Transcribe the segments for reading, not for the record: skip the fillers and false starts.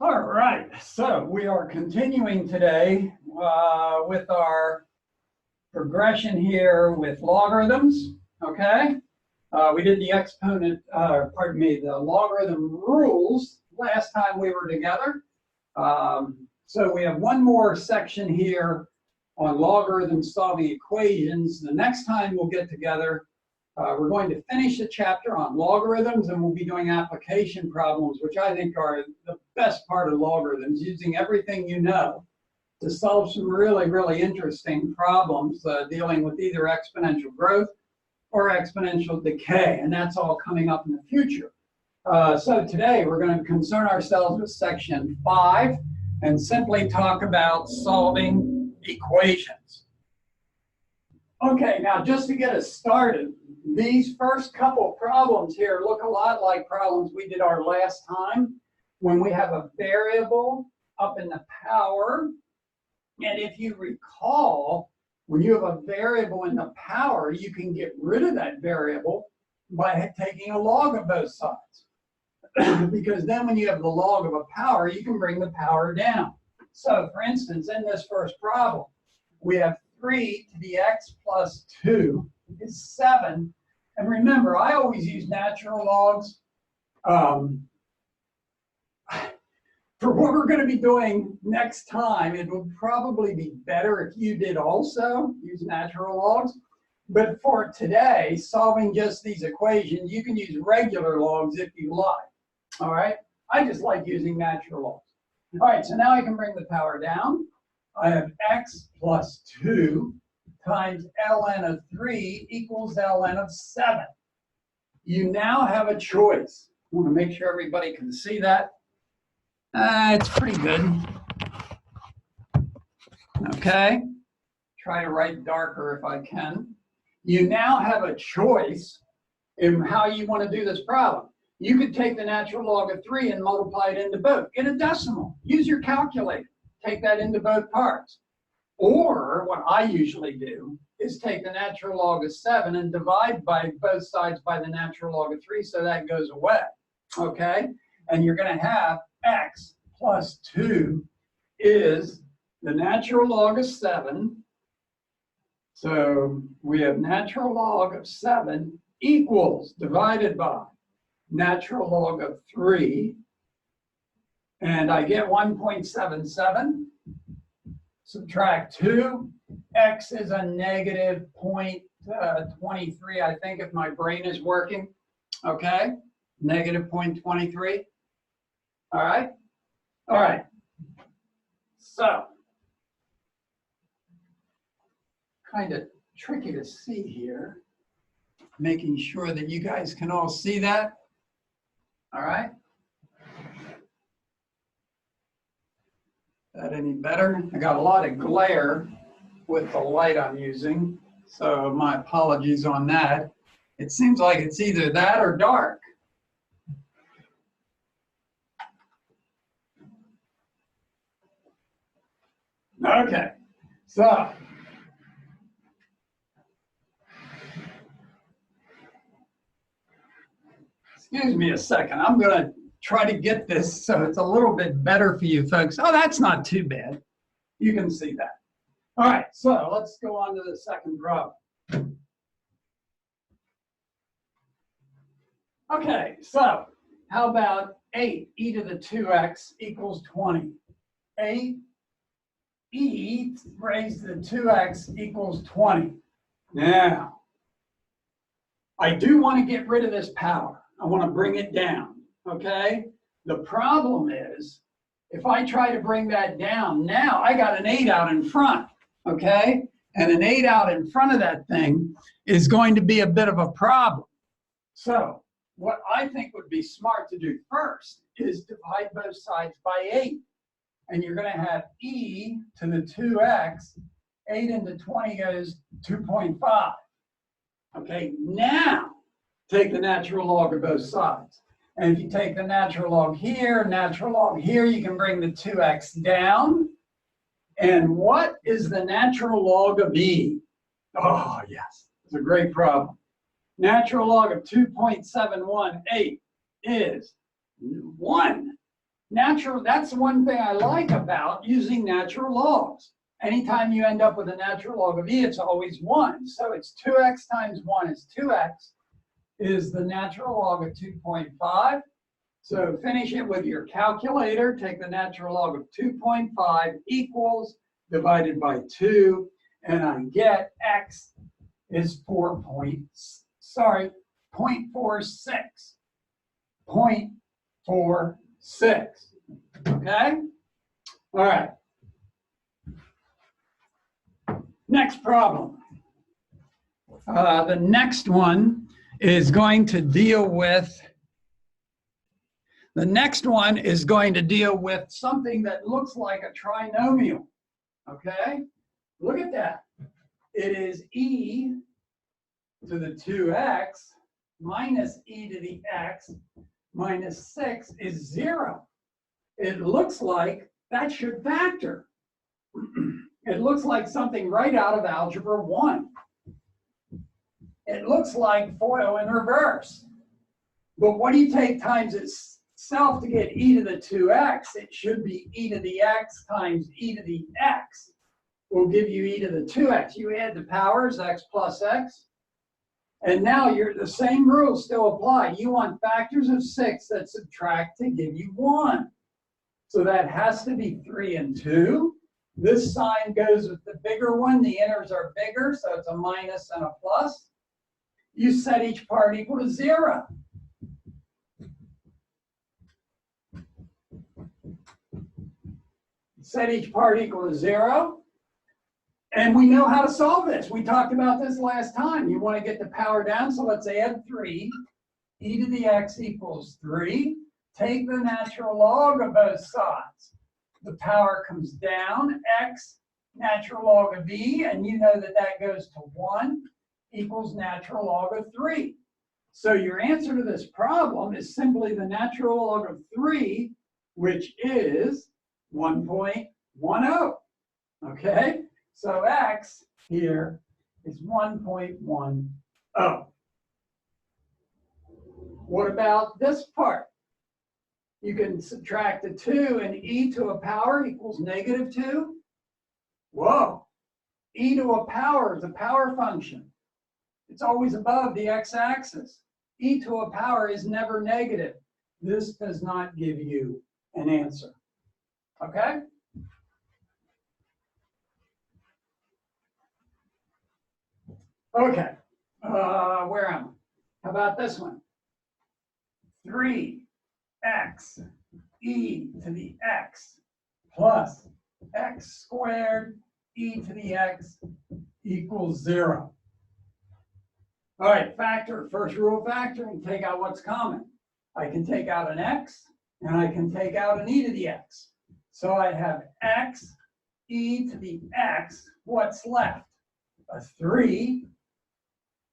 All right, so we are continuing today with our progression here with logarithms, okay? We did the the logarithm rules last time we were together. So we have one more section here on logarithm solving equations. The next time we'll get together, we're going to finish the chapter on logarithms, and we'll be doing application problems, which I think are the best part of logarithms, using everything you know to solve some really, really interesting problems dealing with either exponential growth or exponential decay, and that's all coming up in the future. So today we're going to concern ourselves with section 5 and simply talk about solving equations. Okay, now just to get us started, these first couple problems here look a lot like problems we did our last time when we have a variable up in the power. And if you recall, when you have a variable in the power, you can get rid of that variable by taking a log of both sides. Because then when you have the log of a power, you can bring the power down. So for instance, in this first problem, we have 3 to the x plus 2 is 7. And remember, I always use natural logs. For what we're going to be doing next time, it would probably be better if you did also use natural logs. But for today, solving just these equations, you can use regular logs if you like. All right? I just like using natural logs. All right, so now I can bring the power down. I have x plus 2 times ln of 3 equals ln of 7. You now have a choice. I want to make sure everybody can see that. It's pretty good. Okay. Try to write darker if I can. You now have a choice in how you want to do this problem. You could take the natural log of 3 and multiply it into both. Get a decimal. Use your calculator. Take that into both parts. Or what I usually do is take the natural log of 7 and divide by both sides by the natural log of 3, so that goes away. Okay? And you're going to have x plus 2 is the natural log of 7. So we have natural log of 7 equals divided by natural log of 3. And I get 1.77. Subtract 2. X is a negative 0.23, I think, if my brain is working. Okay? Negative 0.23. All right? All right. So, kind of tricky to see here. Making sure that you guys can all see that. All right? That any better? I got a lot of glare with the light I'm using, so my apologies on that. It seems like it's either that or dark. Okay, so excuse me a second. I'm going to try to get this so it's a little bit better for you folks. Oh, that's not too bad. You can see that. All right, so let's go on to the second problem. Okay, so how about 8 e to the 2x equals 20? 8 e raised to the 2x equals 20. Now, I do want to get rid of this power. I want to bring it down, okay? The problem is, if I try to bring that down, now I got an 8 out in front, okay? And an 8 out in front of that thing is going to be a bit of a problem. So what I think would be smart to do first is divide both sides by 8. And you're going to have e to the 2x. 8 into 20 goes 2.5. Okay, now take the natural log of both sides. And if you take the natural log here, you can bring the 2x down. And what is the natural log of e? Oh, yes, it's a great problem. Natural log of 2.718 is 1. That's one thing I like about using natural logs. Anytime you end up with a natural log of e, it's always 1. So it's 2x times 1 is 2x, is the natural log of 2.5. So finish it with your calculator. Take the natural log of 2.5 equals divided by 2, and I get x is 0.46. 0.46. Okay? All right. Next problem. The next one is going to deal with something that looks like a trinomial. Okay? Look at that. It is e to the 2x minus e to the x minus 6 is 0. It looks like that should factor. It looks like something right out of Algebra 1. It looks like FOIL in reverse. But what do you take times itself to get e to the 2x? It should be e to the x times e to the x will give you e to the 2x. You add the powers, x plus x. And now the same rules still apply. You want factors of 6 that subtract to give you 1. So that has to be 3 and 2. This sign goes with the bigger one. The inners are bigger, so it's a minus and a plus. You set each part equal to 0. Set each part equal to 0. And we know how to solve this. We talked about this last time. You want to get the power down, so let's add 3. E to the x equals 3. Take the natural log of both sides. The power comes down, x natural log of e, and you know that that goes to 1 equals natural log of 3. So your answer to this problem is simply the natural log of 3, which is 1.10. Okay? So x here is 1.10. What about this part? You can subtract the 2, and e to a power equals -2. Whoa. E to a power is a power function. It's always above the x-axis. E to a power is never negative. This does not give you an answer. Okay? Okay. Where am I? How about this one? 3x e to the x plus x squared e to the x equals 0. All right, factor. First rule of factoring, take out what's common. I can take out an x, and I can take out an e to the x. So I have x e to the x. What's left? A 3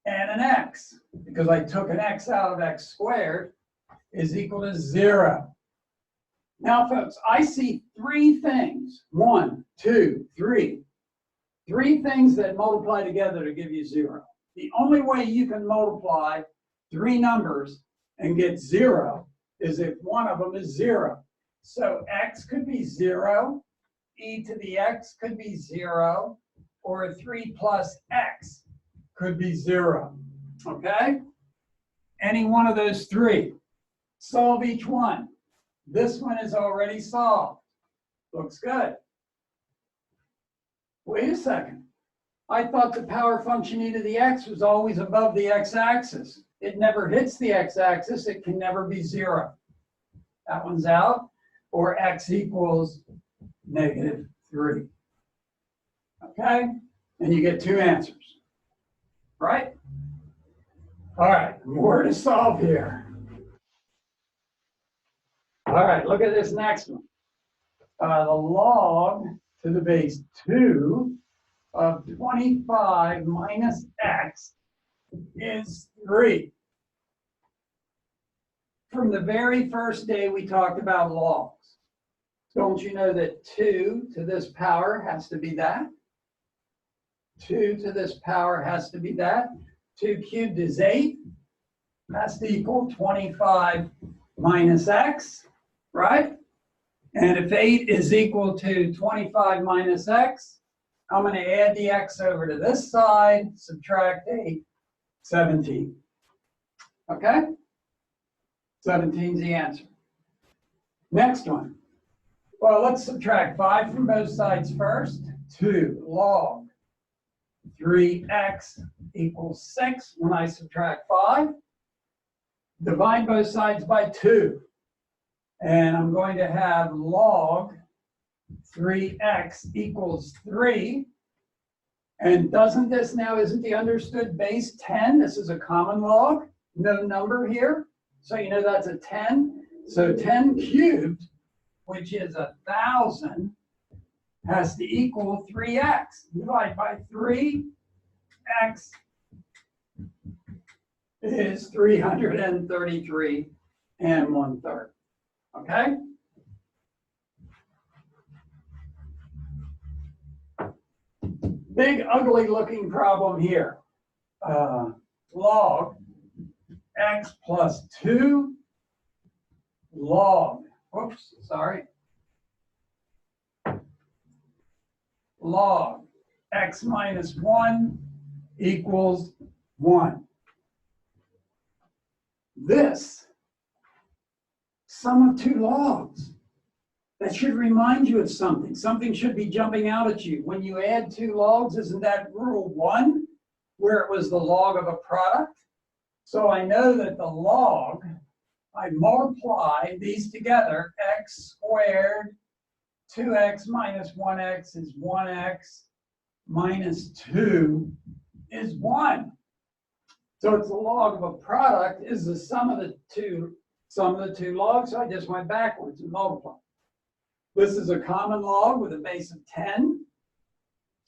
and an x, because I took an x out of x squared, is equal to 0. Now, folks, I see 3 things. 1, 2, 3. 3 things that multiply together to give you 0. The only way you can multiply 3 numbers and get 0 is if one of them is 0. So x could be 0, e to the x could be 0, or 3 plus x could be 0. Okay? Any one of those 3. Solve each one. This one is already solved. Looks good. Wait a second. I thought the power function e to the x was always above the x-axis. It never hits the x-axis. It can never be 0. That one's out. Or x equals -3. Okay? And you get 2 answers. Right? All right, more to solve here. All right, look at this next one. The log to the base 2 of 25 minus x is 3. From the very first day we talked about logs. Don't you know that 2 to this power has to be that? 2 to this power has to be that. 2 cubed is 8. Has to equal 25 minus x, right? And if 8 is equal to 25 minus x, I'm going to add the x over to this side, subtract 8, 17. Okay? 17 is the answer. Next one. Well, let's subtract 5 from both sides first. 2 log 3x equals 6 when I subtract 5. Divide both sides by 2. And I'm going to have log 3x equals 3. And doesn't this now, isn't the understood base 10? This is a common log, no number here. So you know that's a 10. So 10 cubed, which is 1,000, has to equal 3x. Divide by 3, x is 333 1/3. Okay? Big, ugly looking problem here. Log x plus 2 log, whoops, sorry. Log x minus 1 equals 1. This sum of 2 logs. That should remind you of something. Something should be jumping out at you. When you add 2 logs, isn't that rule 1, where it was the log of a product? So I know that the log, I multiply these together, x squared, 2x minus 1x is 1x, minus 2 is 1. So it's the log of a product is the sum of the two logs. So I just went backwards and multiplied. This is a common log with a base of 10.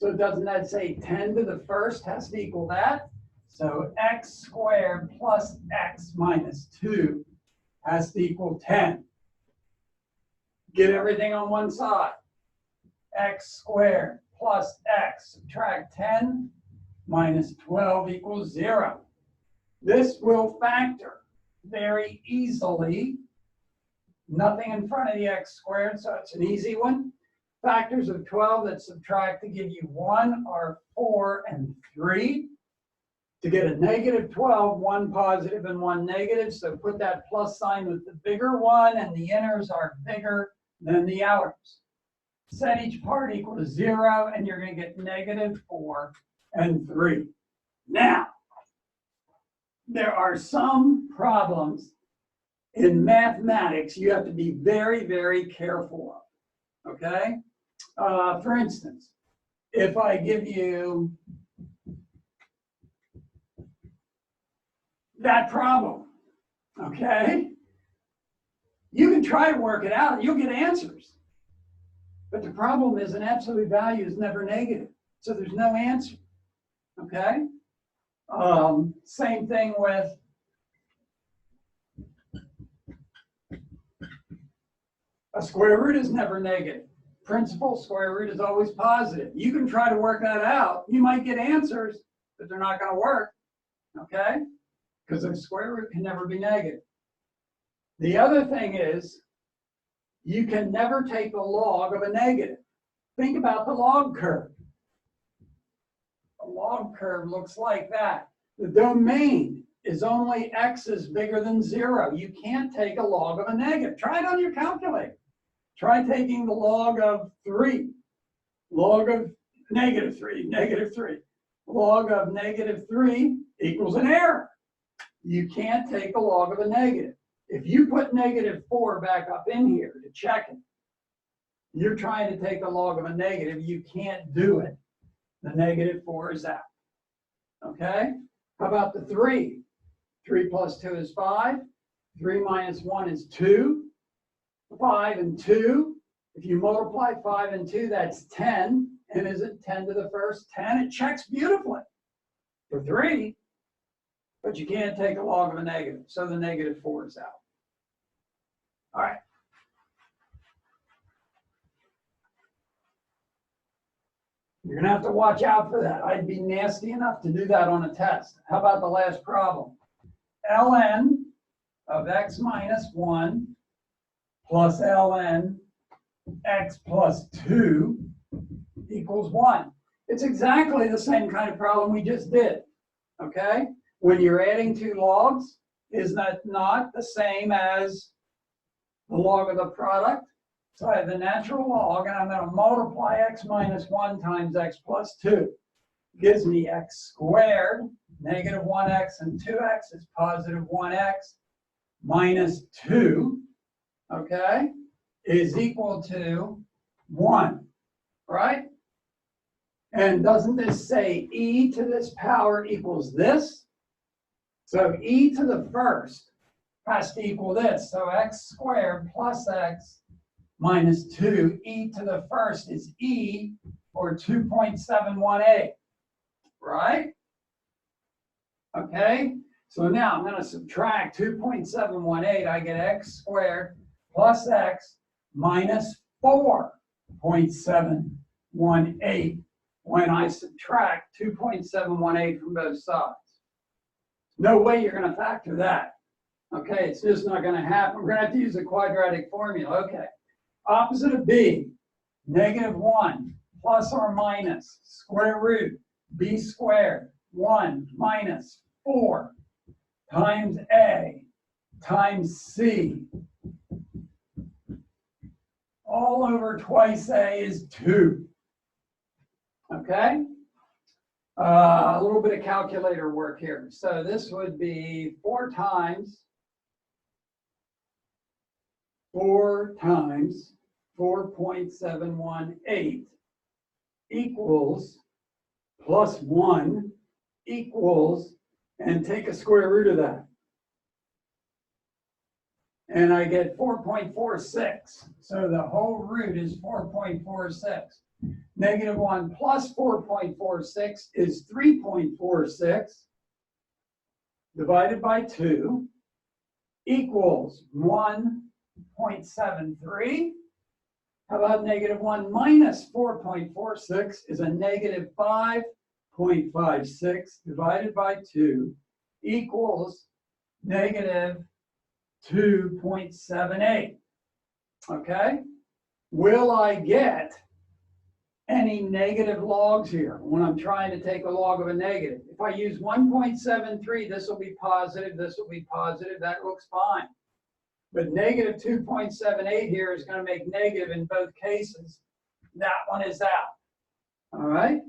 So doesn't that say 10 to the first has to equal that? So x squared plus x minus 2 has to equal 10. Get everything on one side. X squared plus x, subtract 10 minus 12 equals 0. This will factor very easily. Nothing in front of the x squared, so it's an easy one. Factors of 12 that subtract to give you 1 are 4 and 3. To get a negative 12, 1 positive and 1 negative, so put that plus sign with the bigger one, and the inners are bigger than the outers. Set each part equal to 0, and you're going to get negative 4 and 3. Now, there are some problems in mathematics you have to be very, very careful of, okay? For instance, if I give you that problem, okay? You can try to work it out and you'll get answers. But the problem is an absolute value is never negative, so there's no answer, okay? Same thing with a square root is never negative. Principal square root is always positive. You can try to work that out. You might get answers, but they're not going to work, okay? Because a square root can never be negative. The other thing is, you can never take the log of a negative. Think about the log curve. A log curve looks like that. The domain is only x is bigger than 0. You can't take a log of a negative. Try it on your calculator. Try taking the log of 3. Log of negative 3, negative 3. Log of negative 3 equals an error. You can't take the log of a negative. If you put negative 4 back up in here to check it, you're trying to take the log of a negative. You can't do it. The negative 4 is out. Okay? How about the 3? 3 plus 2 is 5. 3 minus 1 is 2. 5 and 2. If you multiply 5 and 2, that's 10. And is it 10 to the first? 10. It checks beautifully for 3. But you can't take a log of a negative. So the negative 4 is out. All right. You're going to have to watch out for that. I'd be nasty enough to do that on a test. How about the last problem? ln of x minus 1 plus ln x plus 2 equals 1. It's exactly the same kind of problem we just did, okay? When you're adding two logs, is that not the same as the log of the product? So I have the natural log, and I'm going to multiply x minus 1 times x plus 2. Gives me x squared, negative 1x and 2x is positive 1x, minus 2, okay, is equal to 1, right? And doesn't this say e to this power equals this? So e to the first has to equal this. So x squared plus x minus 2, e to the first is e, or 2.718, right? Okay, so now I'm going to subtract 2.718. I get x squared plus x minus 4.718 when I subtract 2.718 from both sides. No way you're going to factor that. Okay, it's just not going to happen. We're going to have to use the quadratic formula. Okay, opposite of b, negative 1 plus or minus square root b squared 1 minus 4 times a times c all over twice a is 2. Okay? A little bit of calculator work here. So this would be 4 times 4.718 equals plus 1 equals, and take a square root of that. And I get 4.46. So the whole root is 4.46. Negative 1 plus 4.46 is 3.46 divided by 2 equals 1.73. How about negative 1 minus 4.46 is a negative 5.56 divided by 2 equals negative 2.78. Okay? Will I get any negative logs here when I'm trying to take a log of a negative? If I use 1.73, this will be positive, this will be positive, that looks fine. But negative 2.78 here is going to make negative in both cases. That one is out. All right?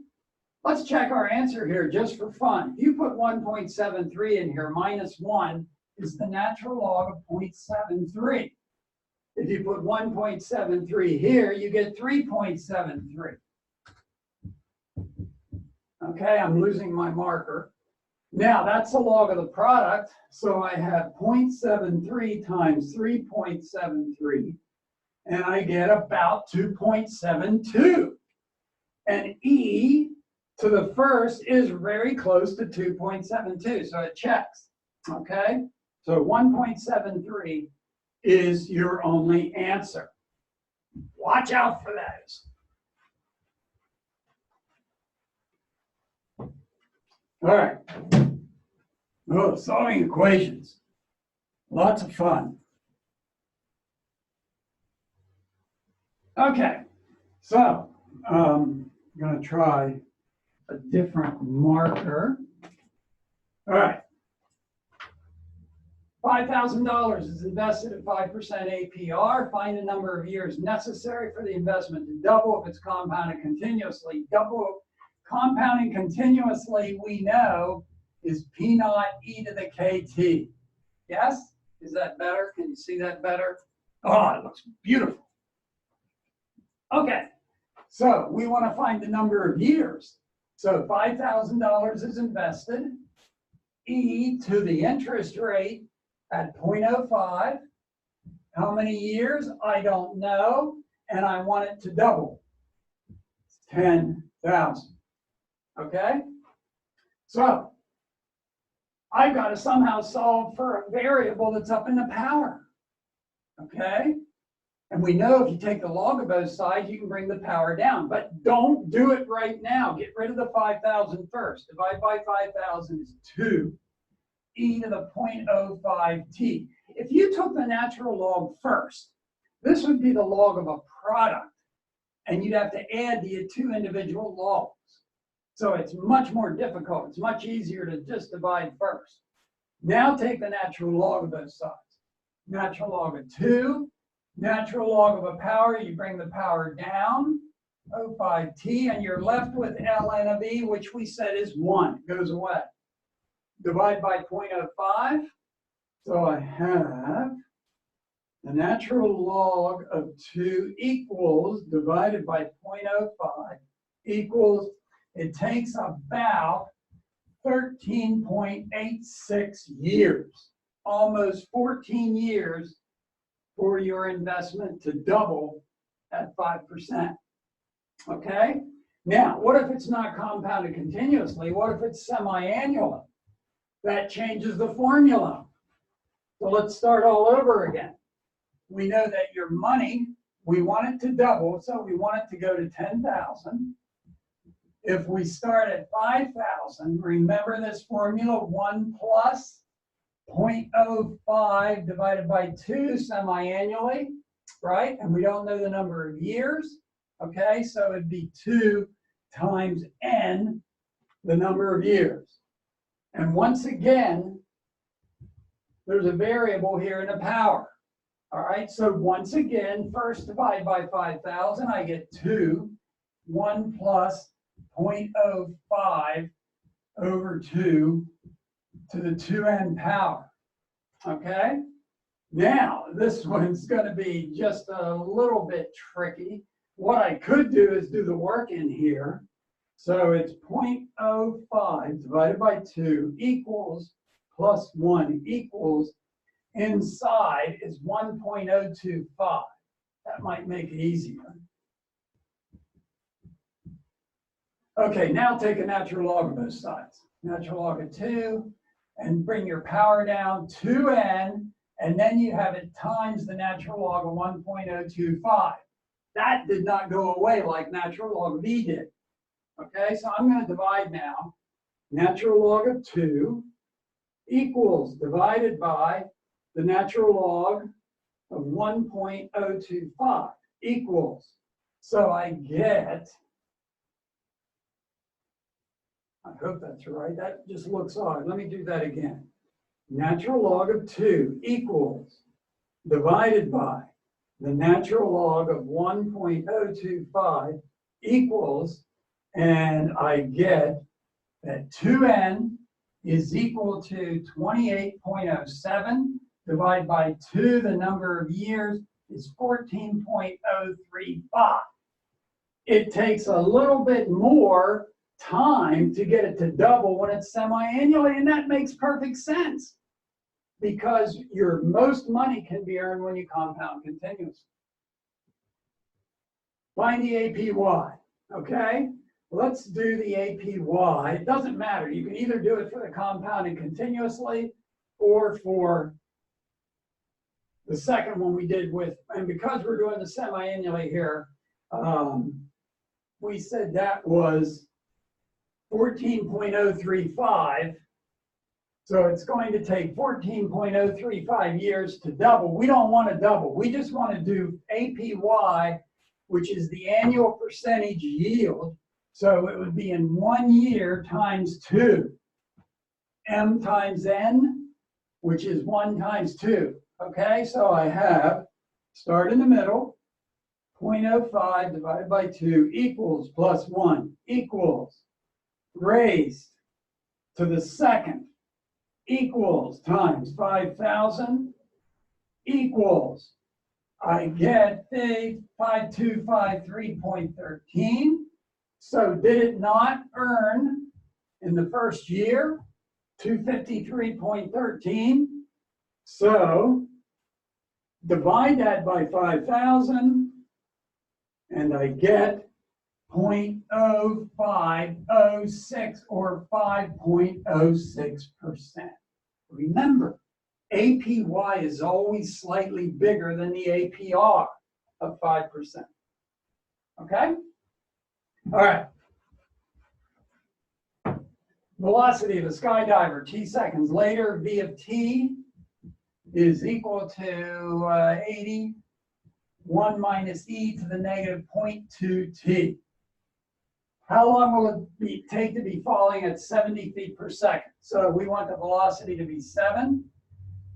Let's check our answer here just for fun. If you put 1.73 in here, minus 1 is the natural log of 0.73. If you put 1.73 here, you get 3.73. Okay, I'm losing my marker. Now, that's the log of the product. So I have 0.73 times 3.73, and I get about 2.72. And e to the first is very close to 2.72, so it checks. Okay, so 1.73 is your only answer. Watch out for those. All right. Oh, solving equations. Lots of fun. Okay, so I'm going to try a different marker. All right. $5,000 is invested at 5% APR. Find the number of years necessary for the investment to double if it's compounded continuously. Compounding continuously, we know, is P naught e to the KT. Yes? Is that better? Can you see that better? Oh, it looks beautiful. Okay, so we want to find the number of years. So $5,000 is invested. E to the interest rate at 0.05. How many years? I don't know. And I want it to double. It's 10,000. Okay? So I've got to somehow solve for a variable that's up in the power. Okay? And we know if you take the log of both sides, you can bring the power down. But don't do it right now. Get rid of the 5,000 first. Divide by 5,000 is 2 e to the 0.05t. If you took the natural log first, This would be the log of a product, and you'd have to add the two individual logs. So it's much more difficult. It's much easier to just divide first. Now take the natural log of those sides. Natural log of 2, natural log of a power, you bring the power down, O5t, and you're left with ln of e, which we said is 1. It goes away. Divide by 0.05. So I have the natural log of 2 equals, divided by 0.05, equals, it takes about 13.86 years, almost 14 years for your investment to double at 5%. Okay? Now, what if it's not compounded continuously? What if it's semi-annually? That changes the formula. So let's start all over again. We know that your money, we want it to double, so we want it to go to 10,000. If we start at 5,000, remember this formula, 1 plus 0.05 divided by 2 semi-annually, right? And we don't know the number of years, okay? So it'd be 2 times n, the number of years. And once again, there's a variable here in the power. All right, so once again, first divide by 5,000, I get 2, 1 plus 0.05 over 2 to the 2n power. Okay? Now, this one's going to be just a little bit tricky. What I could do is do the work in here. So it's 0.05 divided by 2 equals plus 1 equals, inside is 1.025. That might make it easier. Okay, now take a natural log of both sides. Natural log of 2, and bring your power down, 2n, and then you have it times the natural log of 1.025. That did not go away like natural log of e did. Okay, so I'm going to divide now. Natural log of 2 equals, divided by the natural log of 1.025 equals. So I get, I hope that's right. That just looks odd. Let me do that again. Natural log of 2 equals, divided by the natural log of 1.025 equals, and I get that 2n is equal to 28.07 divided by 2, the number of years is 14.035. It takes a little bit more time to get it to double when it's semi-annually, and that makes perfect sense because your most money can be earned when you compound continuously. Find the APY, okay? Let's do the APY. It doesn't matter. You can either do it for the compounding continuously or for the second one we did with, and because we're doing the semi-annually here, we said that was 14.035. So it's going to take 14.035 years to double. We don't want to double. We just want to do APY, which is the annual percentage yield. So it would be in 1 year times 2. M times N, which is 1 times 2. Okay, so I have, start in the middle, 0.05 divided by 2 equals plus 1 equals raised to the second equals times 5,000 equals, I get the 5253.13. So did it not earn in the first year 253.13? So divide that by 5,000 and I get 0.0506 or 5.06%. Remember, APY is always slightly bigger than the APR of 5%. Okay? All right. Velocity of a skydiver, t seconds later, v of t is equal to 80 1 minus e to the negative 0.2t. How long will it take to be falling at 70 feet per second? So we want the velocity to be 7,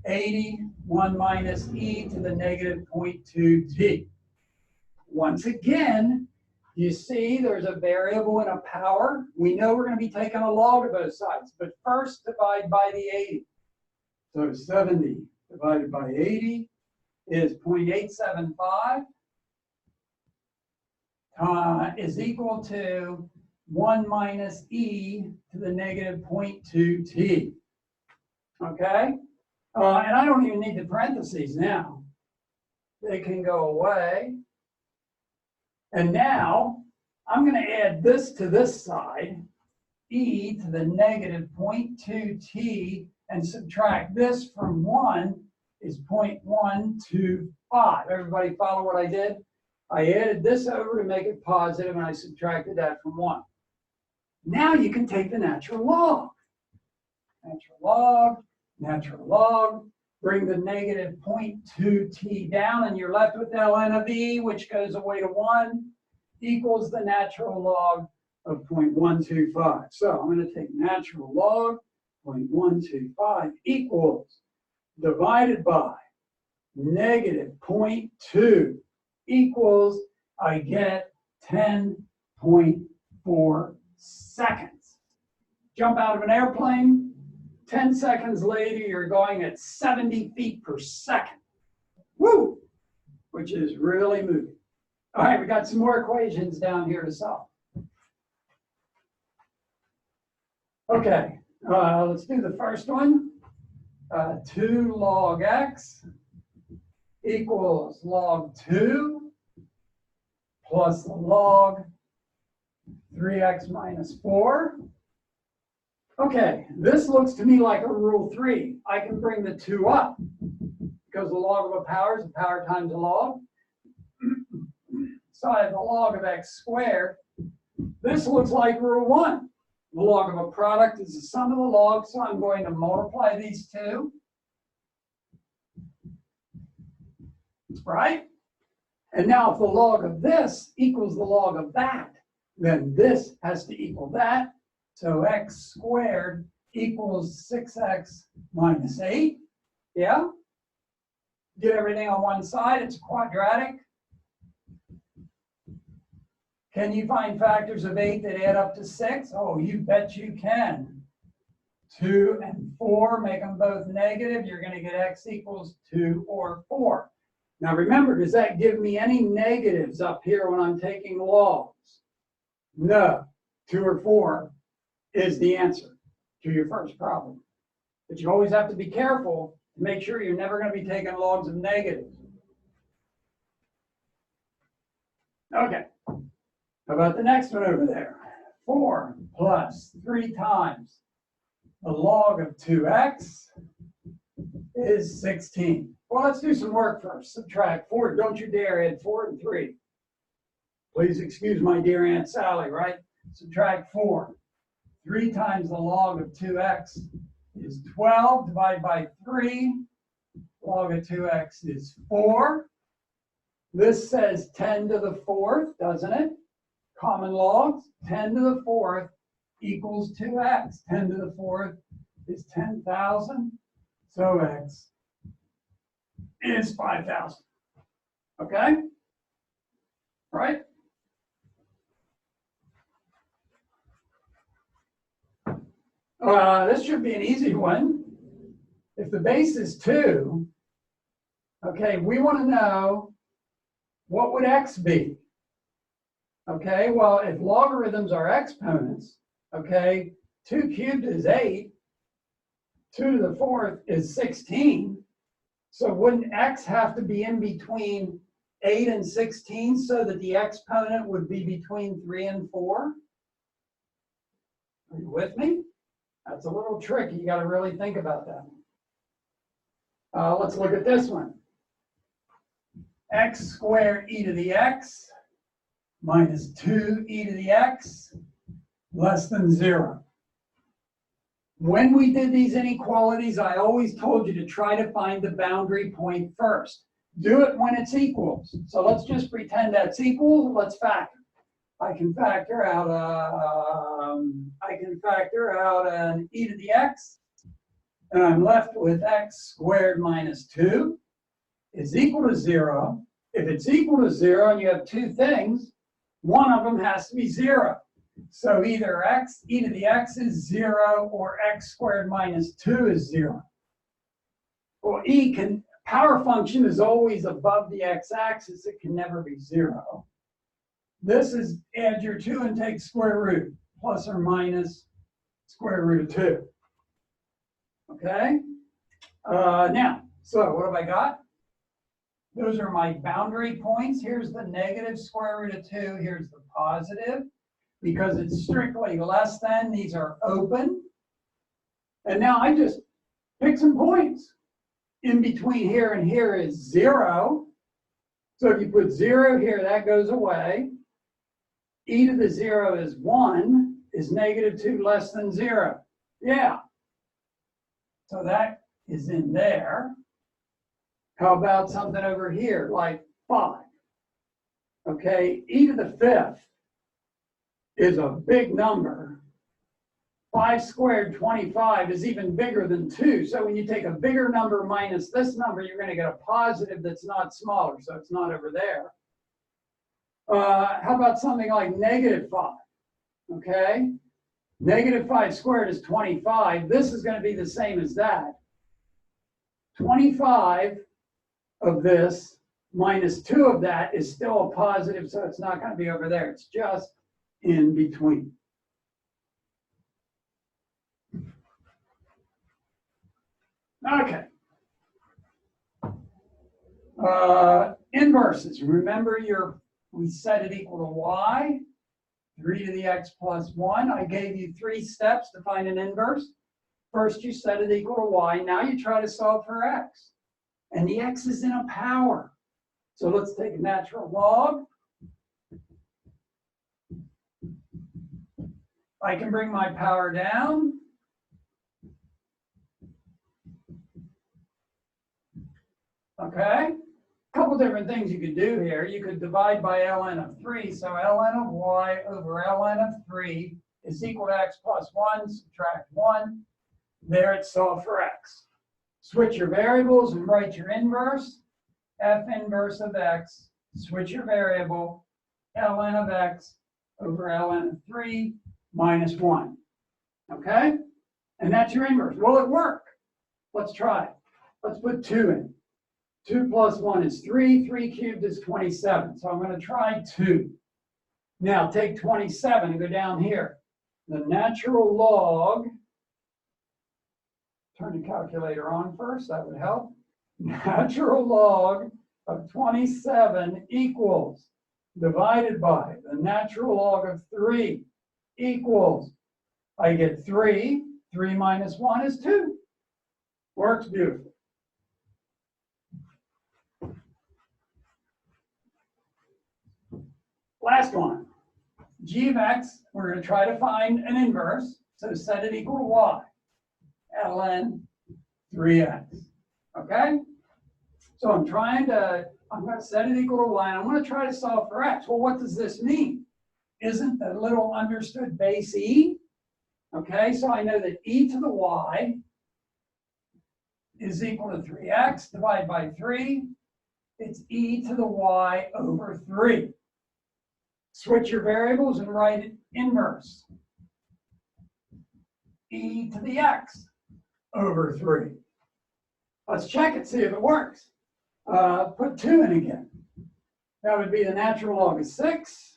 80, 1 minus e to the negative 0.2t. Once again, you see there's a variable and a power. We know we're going to be taking a log of both sides, but first divide by the 80. So 70 divided by 80 is 0.875 is equal to 1 minus e to the negative 0.2t. Okay? And I don't even need the parentheses now. They can go away. And now I'm going to add this to this side, e to the negative 0.2t, and subtract this from 1 is 0.125. Everybody follow what I did? I added this over to make it positive, and I subtracted that from 1. Now you can take the natural log. Natural log, natural log. Bring the negative 0.2t down, and you're left with ln of e, which goes away to 1, equals the natural log of 0.125. So I'm going to take natural log 0.125 equals divided by negative 0.2 equals, I get 10.4 seconds. Jump out of an airplane, 10 seconds later, you're going at 70 feet per second. Woo! Which is really moving. All right, we got some more equations down here to solve. Okay, let's do the first one. 2 log x equals log 2 plus the log 3x minus 4. Okay, this looks to me like a rule 3. I can bring the 2 up because the log of a power is a power times a log. So I have the log of x squared. This looks like rule 1. The log of a product is the sum of the logs, so I'm going to multiply these two. Right? And now if the log of this equals the log of that, then this has to equal that. So x squared equals 6x minus 8. Yeah? Get everything on one side. It's quadratic. Can you find factors of 8 that add up to 6? Oh, you bet you can. 2 and 4, make them both negative. You're going to get x equals 2 or 4. Now remember, does that give me any negatives up here when I'm taking logs? No. 2 or 4 is the answer to your first problem. But you always have to be careful to make sure you're never going to be taking logs of negatives. Okay. How about the next one over there? 4 plus 3 times the log of 2x is 16. Well, let's do some work first. Subtract 4. Don't you dare add 4 and 3. Please excuse my dear Aunt Sally, right? Subtract 4. 3 times the log of 2x is 12. Divided by 3. Log of 2x is 4. This says 10 to the 4th, doesn't it? Common logs. 10 to the 4th equals 2x. 10 to the 4th is 10,000. So x is 5,000. Okay? Right? This should be an easy one. If the base is 2, okay, we want to know what would x be? Okay, well, if logarithms are exponents, okay, 2 cubed is 8, 2 to the 4th is 16. So wouldn't x have to be in between 8 and 16 so that the exponent would be between 3 and 4? Are you with me? That's a little tricky. You got to really think about that. Let's look at this one. X squared e to the x minus 2 e to the x less than 0. When we did these inequalities, I always told you to try to find the boundary point first. do it when it's equals. So let's just pretend that's equal. Let's factor. I can factor out an e to the x, and I'm left with x squared minus 2 is equal to 0. If it's equal to 0 and you have two things, one of them has to be 0. So either e to the x is 0 or x squared minus 2 is 0. Well, power function is always above the x-axis. It can never be 0. This is add your 2 and take square root, plus or minus square root of 2. Okay? Now, so what have I got? Those are my boundary points. Here's the negative square root of 2. Here's the positive. Because it's strictly less than, these are open. And now I just pick some points. In between here and here is 0. So if you put 0 here, that goes away. E to the 0 is 1. Is negative 2 less than 0? Yeah. So that is in there. How about something over here, like 5? Okay, e to the 5th is a big number. 5 squared, 25, is even bigger than 2. So when you take a bigger number minus this number, you're going to get a positive that's not smaller, so it's not over there. How about something like negative 5? Okay, negative 5 squared is 25. This is going to be the same as that. 25 of this minus 2 of that is still a positive, so it's not going to be over there. It's just in between. Okay. Inverses. Remember we set it equal to y, 3 to the x plus 1. I gave you 3 steps to find an inverse. First, you set it equal to y. Now you try to solve for x. And the x is in a power. So let's take a natural log. I can bring my power down. Okay, a couple different things you could do here. You could divide by ln of 3. So ln of y over ln of 3 is equal to x plus 1. Subtract 1. There it's solved for x. Switch your variables and write your inverse. F inverse of x. Switch your variable. ln of x over ln of 3 minus 1. Okay? And that's your inverse. Will it work? Let's try it. Let's put 2 in. 2 plus 1 is 3. 3 cubed is 27. So I'm going to try 2. Now take 27 and go down here. The natural log, turn the calculator on first, that would help. Natural log of 27 equals, divided by the natural log of 3 equals, I get 3. 3 minus 1 is 2. Works beautiful. Last one. G of x, we're going to try to find an inverse. So set it equal to y. ln 3x. Okay? So I'm going to set it equal to y, and I'm going to try to solve for x. Well, what does this mean? Isn't the little understood base e? Okay, so I know that e to the y is equal to 3x divided by 3. It's e to the y over 3. Switch your variables and write it inverse. E to the x over 3. Let's check it, see if it works. Put 2 in again. That would be the natural log of 6.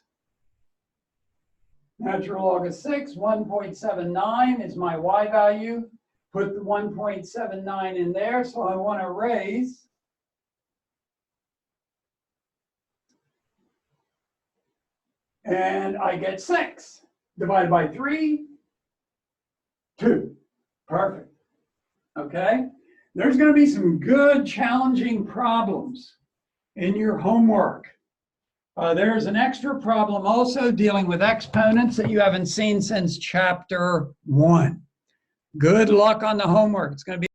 Natural log of 6, 1.79 is my y value. Put the 1.79 in there, so I want to raise and I get 6 divided by 3, 2. Perfect. Okay? There's going to be some good challenging problems in your homework. There's an extra problem also dealing with exponents that you haven't seen since chapter 1. Good luck on the homework. It's going to be